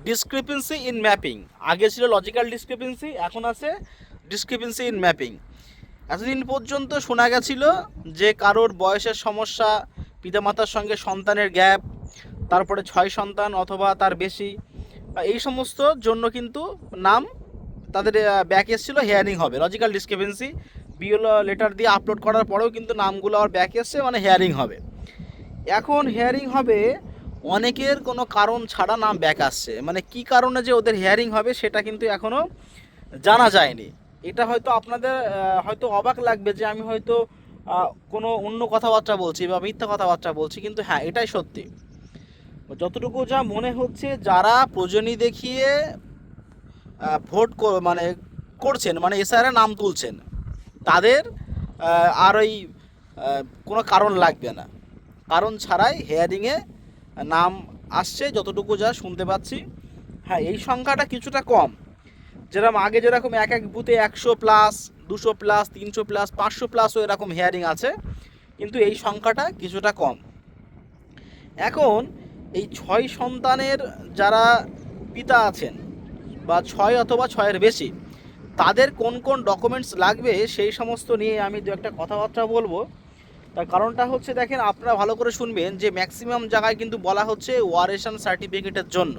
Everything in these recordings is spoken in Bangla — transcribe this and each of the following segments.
Discrepancy in mapping. আগে ছিল লজিক্যাল ডিসক্রিপেন্সি, এখন আছে ডিসক্রিপেন্সি ইন ম্যাপিং। এতদিন পর্যন্ত শোনা গেছিল যে কারোর বয়সের সমস্যা, পিতামাতার সঙ্গে সন্তানের গ্যাপ, তারপরে 6 সন্তান অথবা তার বেশি, এই সমস্ত জন্য কিন্তু নাম তাদের ব্যাক এসেছিল হেয়ারিং হবে। লজিক্যাল ডিসক্রিপেন্সি বিএল লেটার দিয়ে আপলোড করার পরেও কিন্তু নামগুলো আবার ব্যাক এসছে, মানে হেয়ারিং হবে। এখন হেয়ারিং হবে অনেকের কোনো কারণ ছাড়া নাম ব্যাক আসছে, মানে কি কারণে যে ওদের হেয়ারিং হবে সেটা কিন্তু এখনও জানা যায়নি। এটা হয়তো আপনাদের হয়তো অবাক লাগবে যে আমি হয়তো কোনো অন্য কথাবার্তা বলছি বা মিথ্যা কথাবার্তা বলছি, কিন্তু হ্যাঁ, এটাই সত্যি। যতটুকু যা মনে হচ্ছে, যারা প্রয়োজনী দেখিয়ে ভোট মানে করছেন, মানে এসআইআর নাম তুলছেন, তাদের আর ওই কোনো কারণ লাগবে না, কারণ ছাড়াই হেয়ারিংয়ে নাম আসছে যতটুকু যা শুনতে পাচ্ছি। হ্যাঁ, এই সংখ্যাটা কিছুটা কম, যেরকম আগে যেরকম এক এক বুথে 100+, 200+, 300+, 500+ও এরকম হেয়ারিং আছে, কিন্তু এই সংখ্যাটা কিছুটা কম। এখন এই 6 সন্তানের যারা পিতা আছেন বা 6 অথবা 6-এর বেশি, তাদের কোন কোন ডকুমেন্টস লাগবে সেই সমস্ত নিয়ে আমি দু একটা কথাবার্তা বলবো। তার কারণটা হচ্ছে, দেখেন আপনারা ভালো করে শুনবেন যে ম্যাক্সিমাম জায়গায় কিন্তু বলা হচ্ছে ওয়ারেশন সার্টিফিকেটের জন্য।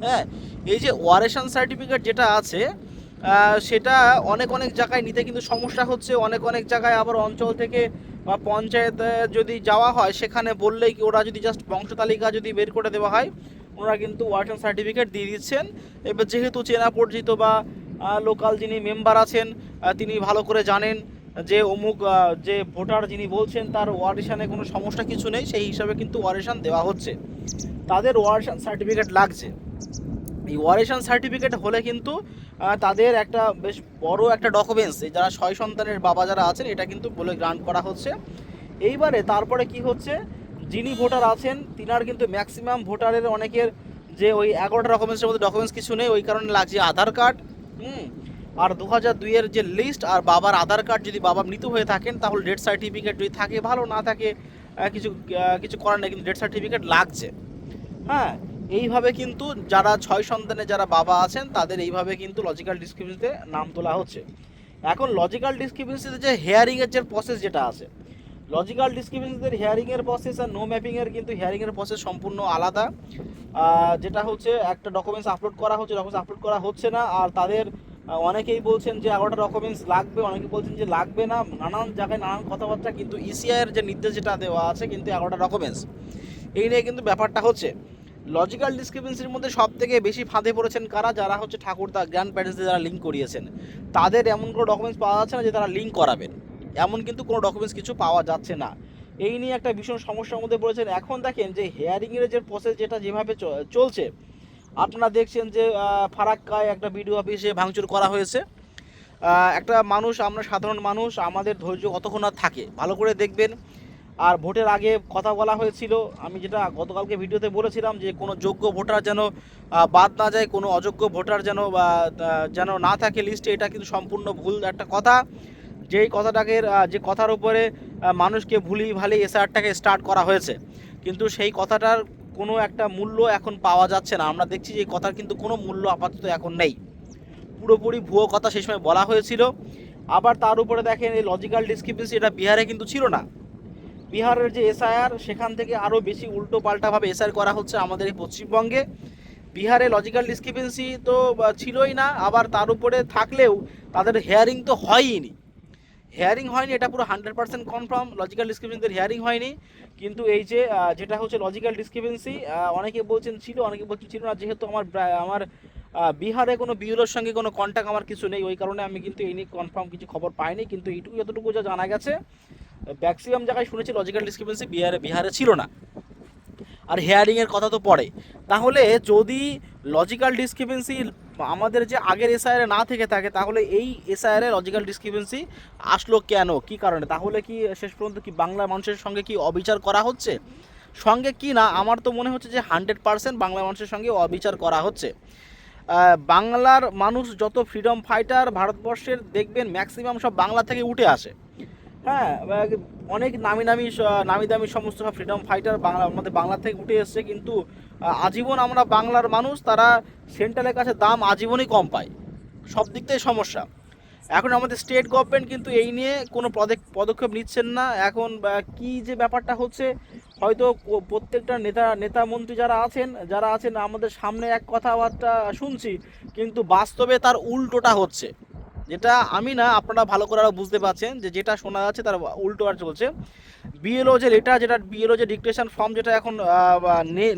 হ্যাঁ, এই যে ওয়ারেশন সার্টিফিকেট যেটা আছে, সেটা অনেক অনেক জায়গায় নিতে কিন্তু সমস্যা হচ্ছে। অনেক অনেক জায়গায় আবার অঞ্চল থেকে বা পঞ্চায়েতে যদি যাওয়া হয়, সেখানে বললেই কি ওরা যদি জাস্ট বংশতালিকা যদি বের করে দেওয়া হয়, ওরা কিন্তু ওয়ারেশন সার্টিফিকেট দিয়ে দিচ্ছেন। এবার যেহেতু চেনা পরিচিত বা লোকাল যিনি মেম্বার আছেন, তিনি ভালো করে জানেন যে অমুক যে ভোটার যিনি বলছেন তার ওয়ারেশনে কোনো সমস্যা কিছু নেই, সেই হিসাবে কিন্তু ওয়ারেশন দেওয়া হচ্ছে, তাদের ওয়ারেশন সার্টিফিকেট লাগছে। এই ওয়ারেশন সার্টিফিকেট হলে কিন্তু তাদের একটা বেশ বড় একটা ডকুমেন্টস, যারা 6 সন্তানের বাবা যারা আছেন, এটা কিন্তু বলে গ্রান্ট করা হচ্ছে। এইবারে তারপরে কি হচ্ছে, যিনি ভোটার আছেন তিনার কিন্তু ম্যাক্সিমাম ভোটারের অনেকের যে ওই 11টা ডকুমেন্টসের মধ্যে ডকুমেন্টস কিছু নেই, ওই কারণে লাগছে আধার কার্ড, আর 2002-এর যে লিস্ট, আর বাবার আধার কার্ড। যদি বাবা মৃত হয়ে থাকেন তাহলে ডেথ সার্টিফিকেট যদি থাকে ভালো, না থাকে কিছু করার নেই, কিন্তু ডেথ সার্টিফিকেট লাগছে। হ্যাঁ, এইভাবে কিন্তু যারা 6 সন্তানের যারা বাবা আছেন তাদের এইভাবে কিন্তু লজিক্যাল ডিসক্রিপেন্সিতে নাম তোলা হচ্ছে। এখন লজিক্যাল ডিসক্রিপেন্সিতে যে হেয়ারিংয়ের যে প্রসেস যেটা আছে, লজিক্যাল ডিসক্রিপেন্সিদের হেয়ারিংয়ের প্রসেস আর নো ম্যাপিংয়ের কিন্তু হেয়ারিংয়ের প্রসেস সম্পূর্ণ আলাদা। যেটা হচ্ছে একটা ডকুমেন্টস আপলোড করা হচ্ছে, ডকুমেন্টস আপলোড করা হচ্ছে না, আর তাদের অনেকেই বলছেন যে 11টা ডকুমেন্টস লাগবে, অনেকে বলছেন যে লাগবে না, নানান জায়গায় নানান কথাবার্তা, কিন্তু ইসিআইয়ের যে নির্দেশ যেটা দেওয়া আছে কিন্তু 11টা ডকুমেন্টস, এই নিয়ে কিন্তু ব্যাপারটা হচ্ছে। লজিক্যাল ডিসক্রিপেন্সির মধ্যে সব থেকে বেশি ফাঁদে পড়েছেন কারা, যারা হচ্ছে ঠাকুরদা গ্র্যান্ড প্যারেন্টসদের যারা লিঙ্ক করিয়েছেন, তাদের এমন কোনো ডকুমেন্টস পাওয়া যাচ্ছে না যে তারা লিঙ্ক করাবেন, এমন কিন্তু কোনো ডকুমেন্টস কিছু পাওয়া যাচ্ছে না। এই নিয়ে একটা ভীষণ সমস্যার মধ্যে পড়েছেন। এখন দেখেন যে হেয়ারিংয়ের যে প্রসেস যেটা যেভাবে চলছে, আপনারা দেখছেন যে ফারাক্কায় একটা বিডিও অফিসে ভাঙচুর করা হয়েছে। একটা মানুষ, আমরা সাধারণ মানুষ, আমাদের ধৈর্য কতক্ষণ আর থাকে, ভালো করে দেখবেন। আর ভোটের আগে কথা বলা হয়েছিল, আমি যেটা গতকালকে ভিডিওতে বলেছিলাম, যে কোনো যোগ্য ভোটার যেন বাদ না যায়, কোনো অযোগ্য ভোটার যেন না থাকে লিস্টে। এটা কিন্তু সম্পূর্ণ ভুল একটা কথা। যেই কথাটাকে যে কথার উপরে মানুষকে ভুলিয়ে ভালিয়ে এসআরটাকে স্টার্ট করা হয়েছে, কিন্তু সেই কথাটার কোনো একটা মূল্য এখন পাওয়া যাচ্ছে না। আমরা দেখছি যে এই কথার কিন্তু কোনো মূল্য আপাতত এখন নেই, পুরোপুরি ভুয়ো কথা সেই সময় বলা হয়েছিল। আবার তার উপরে দেখেন এই লজিক্যাল ডিসক্রিপেন্সি, এটা বিহারে কিন্তু ছিল না। বিহারের যে এসআইআর, সেখান থেকে আরও বেশি উল্টো পাল্টাভাবে এসআইআর করা হচ্ছে আমাদের এই পশ্চিমবঙ্গে। বিহারে লজিক্যাল ডিসক্রিপেন্সি তো ছিলই না, আবার তার উপরে থাকলেও তাদের হেয়ারিং তো হয়নি। হেয়ারিং হয়নি, এটা পুরো 100% কনফার্ম, লজিক্যাল ডিসক্রিপেন্সিদের হেয়ারিং হয়নি। কিন্তু এই যে যেটা হচ্ছে লজিক্যাল ডিসক্রিপেন্সি, অনেকে বলছেন ছিল, অনেকে বলছেন ছিল না। যেহেতু আমার বিহারে কোনো বিএলওর সঙ্গে কোনো কন্ট্যাক্ট আমার কিছু নেই, ওই কারণে আমি কিন্তু এই নিয়ে কনফার্ম কিছু খবর পাইনি। কিন্তু এইটুকু যতটুকু যা জানা গেছে, ম্যাক্সিমাম জায়গায় শুনেছি লজিক্যাল ডিসক্রিপেন্সি বিহারে ছিল না। আর হেয়ারিংয়ের কথা তো পড়ে, তাহলে যদি লজিক্যাল ডিসক্রিপেন্সি আমাদের যে আগের এসআইআরে না থেকে থাকে, তাহলে এই এসআইআরে লজিক্যাল ডিসক্রিপেন্সি আসলো কেন, কি কারণে? তাহলে কি শেষ পর্যন্ত কি বাংলা মানুষের সঙ্গে কি অবিচার করা হচ্ছে? সঙ্গে কি না, আমার তো মনে হচ্ছে যে 100% বাংলা মানুষের সঙ্গে অবিচার করা হচ্ছে। বাংলার মানুষ যত ফ্রিডম ফাইটার ভারতবর্ষের, দেখবেন ম্যাক্সিমাম সব বাংলা থেকে উঠে আসে। হ্যাঁ, অনেক নামি দামি সমস্ত ফ্রিডম ফাইটার আমাদের বাংলা থেকে উঠে এসছে, কিন্তু আজীবন আমরা বাংলার মানুষ, তারা সেন্ট্রালের কাছে দাম আজীবনই কম পায়, সব দিক থেকে সমস্যা। এখন আমাদের স্টেট গভর্নমেন্ট কিন্তু এই নিয়ে কোনো পদক্ষেপ নিচ্ছেন না। এখন কি যে ব্যাপারটা হচ্ছে, হয়তো প্রত্যেকটা নেতা মন্ত্রী যারা আছেন আমাদের সামনে এক কথাবার্তা শুনছি, কিন্তু বাস্তবে তার উল্টোটা হচ্ছে। যেটা আমি না, আপনারা ভালো করে আরও বুঝতে পারছেন যে যেটা শোনা যাচ্ছে তার উল্টো আর চলছে। বিএলও যে লেটার, যেটা বিএলও যে ডিক্লেরেশন ফর্ম যেটা এখন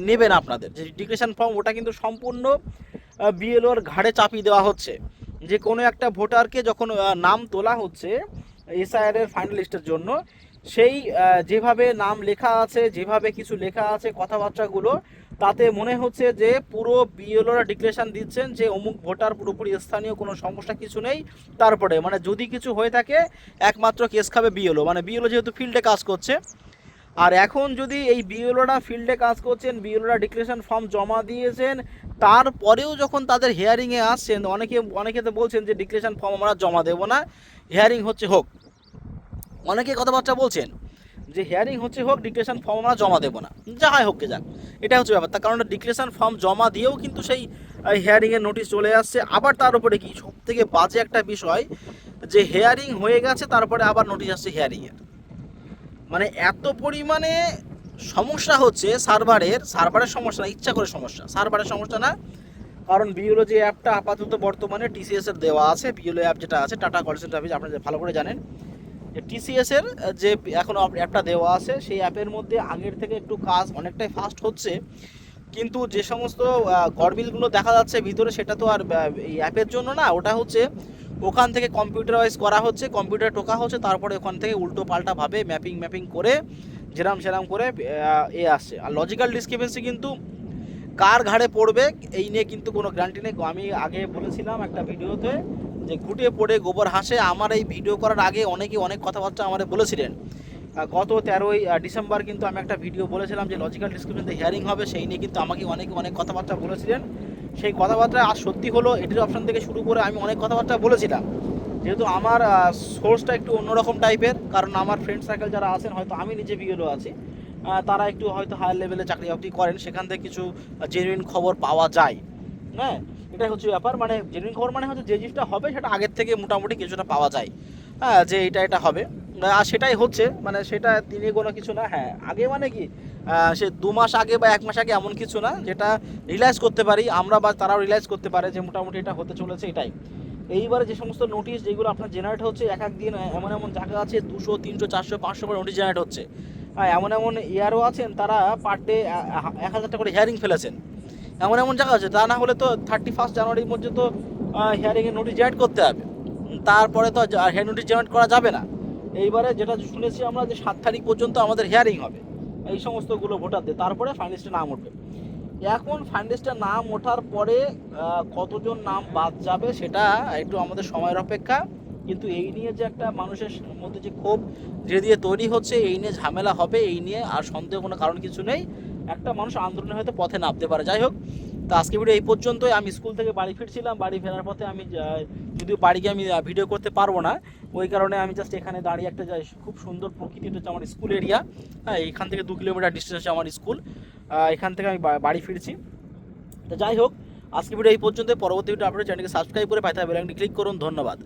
নেবেন আপনাদের, যে ডিক্লেরেশন ফর্ম, ওটা কিন্তু সম্পূর্ণ বিএলওর ঘাড়ে চাপিয়ে দেওয়া হচ্ছে। যে কোনো একটা ভোটারকে যখন নাম তোলা হচ্ছে এসআইআর এর ফাইনাল লিস্টের জন্য, সেই যেভাবে নাম লেখা আছে, যেভাবে কিছু লেখা আছে কথাবার্তাগুলো, তাতে মনে হচ্ছে যে পুরো বিএলওরা ডিক্লেরেশন দিচ্ছেন যে অমুক ভোটার পুরোপুরি স্থানীয়, কোনো সমস্যা কিছু নেই। তারপরে মানে যদি কিছু হয়ে থাকে একমাত্র কেস খাবে বিএলও, মানে বিএলও যেহেতু ফিল্ডে কাজ করছে। আর এখন যদি এই বিএলওরা ফিল্ডে কাজ করছেন, বিএলওরা ডিক্লেরেশন ফর্ম জমা দিয়েছেন, তারপরেও যখন তাদের হিয়ারিংয়ে আসছেন, অনেকে তো বলছেন যে ডিক্লেরেশন ফর্ম আমরা জমা দেবো না, হিয়ারিং হোক। অনেকে কথাবার্তা বলছেন যে হিয়ারিং হোক, ডিক্লেরেশন ফর্ম আমরা জমা দেবো না, যা হয় হোক যাক। এটা হচ্ছে ব্যাপার। তার কারণ ডিক্লেরেশন ফর্ম জমা দিয়েও কিন্তু সেই হিয়ারিংয়ের নোটিশ চলে আসছে। আবার তার উপরে কি সব থেকে বাজে একটা বিষয়, যে হিয়ারিং হয়ে গেছে তারপরে আবার নোটিশ আসছে হিয়ারিংয়ের। মানে এত পরিমাণে সমস্যা হচ্ছে সার্ভারের সমস্যা না, ইচ্ছা করে সমস্যা, সার্ভারের সমস্যা না। কারণ বিএলও যে অ্যাপটা আপাতত বর্তমানে টিসিএস এর দেওয়া আছে, বিএলও অ্যাপ যেটা আছে টাটা কল সেন্টার সার্ভিস, আপনারা ভালো করে জানেন যে টিসিএস এর যে এখন অ্যাপটা দেওয়া আছে, সেই অ্যাপের মধ্যে আগের থেকে একটু কাজ অনেকটাই ফাস্ট হচ্ছে। কিন্তু যে সমস্ত গড়মিলগুলো দেখা যাচ্ছে ভিতরে, সেটা তো আর এই অ্যাপের জন্য না, ওটা হচ্ছে ওখান থেকে কম্পিউটারাইজ করা হচ্ছে, কম্পিউটারে টোকা হচ্ছে, তারপরে ওখান থেকে উল্টো পাল্টাভাবে ম্যাপিং করে সেরাম করে আসছে। আর লজিক্যাল ডিসক্রিপেন্সি কিন্তু কার ঘাড়ে পড়বে এই নিয়ে কিন্তু কোনো গ্যারান্টি নেই। আমি আগে বলেছিলাম একটা ভিডিওতে যে ঘুটে পড়ে গোবর হাসে। আমার এই ভিডিও করার আগে অনেকে অনেক কথাবার্তা আমাদের বলেছিলেন। গত 13ই ডিসেম্বর কিন্তু আমি একটা ভিডিও বলেছিলাম যে লজিক্যাল ডিসক্রিপশনতে হিয়ারিং হবে, সেই নিয়ে কিন্তু আমাকে অনেক কথাবার্তা বলেছিলেন। সেই কথাবার্তা আজ সত্যি হলো। এটির অপশন থেকে শুরু করে আমি অনেক কথাবার্তা বলেছিলাম। যেহেতু আমার সোর্সটা একটু অন্যরকম টাইপের, কারণ আমার ফ্রেন্ড সার্কেল যারা আছেন, হয়তো আমি নিজে বিএলও আছি, তারা একটু হয়তো হায়ার লেভেলে চাকরি বাকরি করেন, সেখান থেকে কিছু জেনুইন খবর পাওয়া যায়। হ্যাঁ, এটাই হচ্ছে ব্যাপার। মানে জেনুইন খবর মানে হচ্ছে যে জিনিসটা হবে সেটা আগের থেকে মোটামুটি কিছুটা পাওয়া যায়। হ্যাঁ, যে এটা হবে, আর সেটাই হচ্ছে। মানে সেটা তিনি কোনো কিছু না। হ্যাঁ, আগে মানে কি সে 2 মাস আগে বা 1 মাস আগে এমন কিছু না, যেটা রিয়েলাইজ করতে পারি আমরা বা তারাও রিয়েলাইজ করতে পারে যে মোটামুটি এটা হতে চলেছে, এটাই। এইবারে যে সমস্ত নোটিশ যেগুলো আপনার জেনারেট হচ্ছে, এক দিন এমন জায়গা আছে 200, 300, 400, 500 করে নোটিশ জেনারেট হচ্ছে। এমন ইয়ারও আছেন তারা পার ডে 1000টা করে হিয়ারিং ফেলেছেন। এমন জায়গা আছে, তা না হলে তো 31 জানুয়ারির মধ্যে তো হিয়ারিংয়ের নোটিশ জেনারেট করতে হবে, তারপরে তো হিয়ারিং নোটিশ জেনারেট করা যাবে না। এইবারে যেটা শুনেছি আমরা যে 7 তারিখ পর্যন্ত আমাদের হিয়ারিং হবে এই সমস্তগুলো ভোটারদের, তারপরে ফাইনালিস্টে নাম উঠবে। এখন ফাইনালিস্টে নাম ওঠার পরে কতজন নাম বাদ যাবে সেটা একটু আমাদের সময়ের অপেক্ষা। কিন্তু এই নিয়ে যে একটা মানুষের মধ্যে যে ক্ষোভ ধীরে ধীরে তৈরি হচ্ছে, এই নিয়ে ঝামেলা হবে, এই নিয়ে আর সন্দেহ কোনো কারণ কিছু নেই। একটা মানুষ আন্দোলনে হয়তো পথে নামতে পারে। যাই হোক, তো আজকে ভিডিও এই পর্যন্তই। আমি স্কুল থেকে বাড়ি ফিরছিলাম, বাড়ি ফেরার পথে আমি যদিও বাড়ি গিয়ে আমি ভিডিও করতে পারবো না, ওই কারণে আমি জাস্ট এখানে দাঁড়িয়ে একটা যাই, খুব সুন্দর প্রকৃতি, হচ্ছে আমার স্কুল এরিয়া। হ্যাঁ, এখান থেকে 2 কিলোমিটার ডিস্টেন্স আছে আমার স্কুল। এখান থেকে আমি বাড়ি ফিরছি। তো যাই হোক, আজকে ভিডিও এই পর্যন্ত। পরবর্তী ভিডিও আপনার চ্যানেলকে সাবস্ক্রাইব করে পাশে থাকা বেল আইকনটি ক্লিক করুন। ধন্যবাদ।